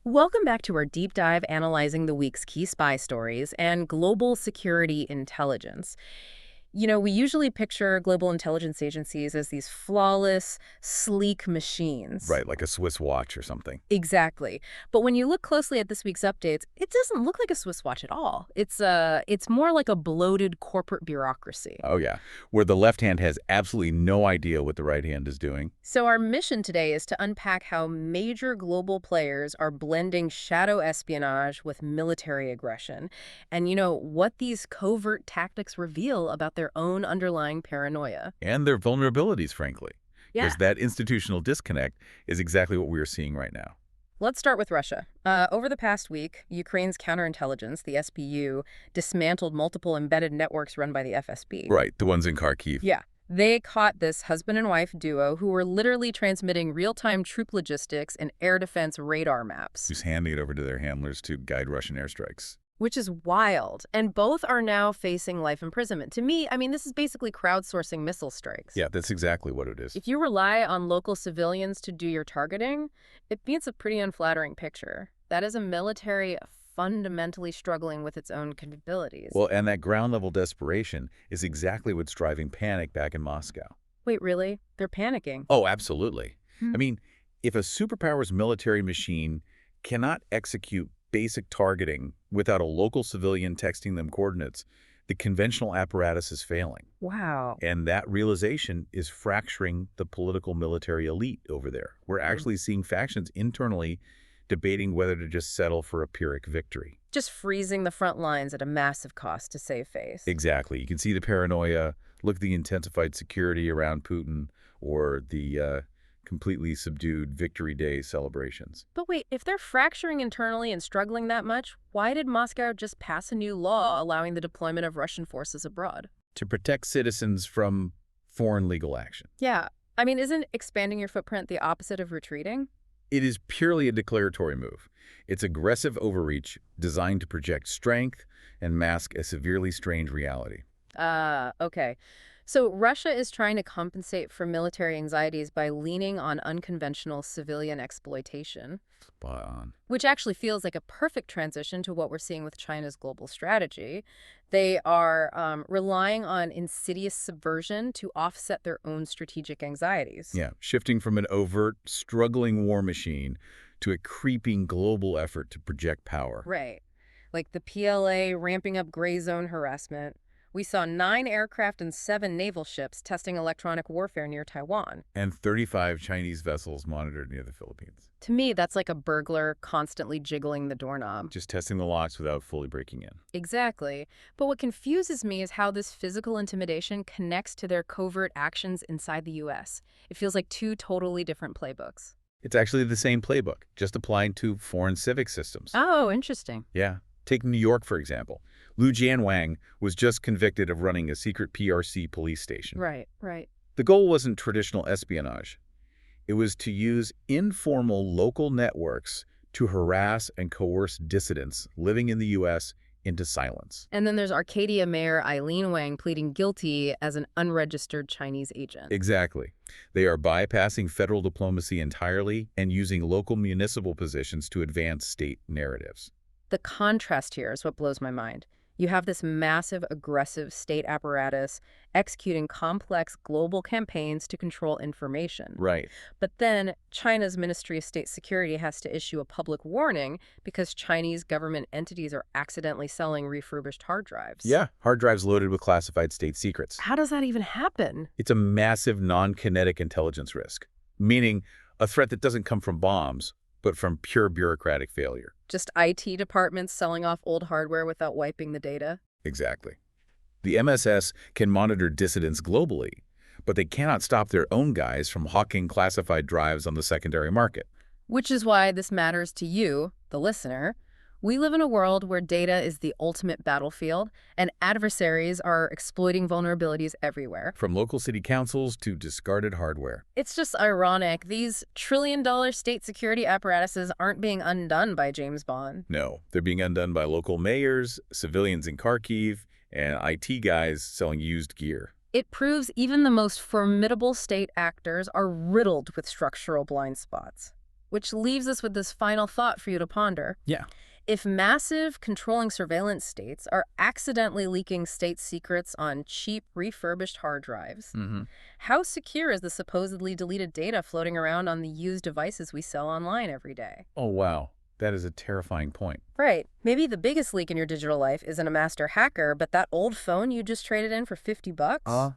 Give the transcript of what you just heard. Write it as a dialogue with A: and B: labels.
A: Welcome back to our deep dive analyzing the week's key spy stories and global security intelligence. We usually picture global intelligence agencies as these flawless, sleek machines.
B: Right, like a Swiss watch or something.
A: Exactly. But when you look closely at this week's updates, it doesn't look like a Swiss watch at all. It's more like a bloated corporate bureaucracy.
B: Oh, yeah. Where the left hand has absolutely no idea what the right hand is doing.
A: So our mission today is to unpack how major global players are blending shadow espionage with military aggression, and what these covert tactics reveal about their own underlying paranoia.
B: And their vulnerabilities, frankly.
A: Yeah.
B: Because that institutional disconnect is exactly what we are seeing right now.
A: Let's start with Russia. Over the past week, Ukraine's counterintelligence, the SBU, dismantled multiple embedded networks run by the FSB.
B: Right, the ones in Kharkiv.
A: Yeah. They caught this husband and wife duo who were literally transmitting real-time troop logistics and air defense radar maps.
B: Who's handing it over to their handlers to guide Russian airstrikes.
A: Which is wild. And both are now facing life imprisonment. To me, this is basically crowdsourcing missile strikes.
B: Yeah, that's exactly what it is.
A: If you rely on local civilians to do your targeting, it paints a pretty unflattering picture. That is a military fundamentally struggling with its own capabilities.
B: Well, and that ground-level desperation is exactly what's driving panic back in Moscow.
A: Wait, really? They're panicking.
B: Oh, absolutely.
A: Hmm.
B: If a superpower's military machine cannot execute basic targeting without a local civilian texting them coordinates, the conventional apparatus is failing.
A: Wow.
B: And that realization is fracturing the political military elite over there. We're actually seeing factions internally debating whether to just settle for a Pyrrhic victory.
A: Just freezing the front lines at a massive cost to save face.
B: Exactly. You can see the paranoia, look at the intensified security around Putin, or the completely subdued Victory Day celebrations.
A: But wait, if they're fracturing internally and struggling that much, why did Moscow just pass a new law allowing the deployment of Russian forces abroad?
B: To protect citizens from foreign legal action.
A: Yeah. Isn't expanding your footprint the opposite of retreating?
B: It is purely a declaratory move. It's aggressive overreach designed to project strength and mask a severely strange reality.
A: Okay. So Russia is trying to compensate for military anxieties by leaning on unconventional civilian exploitation,
B: Spot on.
A: which actually feels like a perfect transition to what we're seeing with China's global strategy. They are relying on insidious subversion to offset their own strategic anxieties.
B: Yeah, shifting from an overt, struggling war machine to a creeping global effort to project power.
A: Right. Like the PLA ramping up gray zone harassment. We saw 9 aircraft and 7 naval ships testing electronic warfare near Taiwan.
B: And 35 Chinese vessels monitored near the Philippines.
A: To me, that's like a burglar constantly jiggling the doorknob.
B: Just testing the locks without fully breaking in.
A: Exactly. But what confuses me is how this physical intimidation connects to their covert actions inside the U.S. It feels like 2 totally different playbooks.
B: It's actually the same playbook, just applied to foreign civic systems.
A: Oh, interesting.
B: Yeah. Take New York, for example. Liu Jianwang was just convicted of running a secret PRC police station.
A: Right, right.
B: The goal wasn't traditional espionage. It was to use informal local networks to harass and coerce dissidents living in the U.S. into silence.
A: And then there's Arcadia Mayor Eileen Wang pleading guilty as an unregistered Chinese agent.
B: Exactly. They are bypassing federal diplomacy entirely and using local municipal positions to advance state narratives.
A: The contrast here is what blows my mind. You have this massive, aggressive state apparatus executing complex global campaigns to control information.
B: Right.
A: But then China's Ministry of State Security has to issue a public warning because Chinese government entities are accidentally selling refurbished hard drives.
B: Yeah, hard drives loaded with classified state secrets.
A: How does that even happen?
B: It's a massive non-kinetic intelligence risk, meaning a threat that doesn't come from bombs, but from pure bureaucratic failure.
A: Just IT departments selling off old hardware without wiping the data?
B: Exactly. The MSS can monitor dissidents globally, but they cannot stop their own guys from hawking classified drives on the secondary market.
A: Which is why this matters to you, the listener. We live in a world where data is the ultimate battlefield, and adversaries are exploiting vulnerabilities everywhere.
B: From local city councils to discarded hardware.
A: It's just ironic. These trillion-dollar state security apparatuses aren't being undone by James Bond.
B: No, they're being undone by local mayors, civilians in Kharkiv, and IT guys selling used gear.
A: It proves even the most formidable state actors are riddled with structural blind spots. Which leaves us with this final thought for you to ponder.
B: Yeah.
A: If massive, controlling surveillance states are accidentally leaking state secrets on cheap, refurbished hard drives,
B: Hmm.
A: how secure is the supposedly deleted data floating around on the used devices we sell online every day?
B: Oh, wow. That is a terrifying point.
A: Right. Maybe the biggest leak in your digital life isn't a master hacker, but that old phone you just traded in for $50?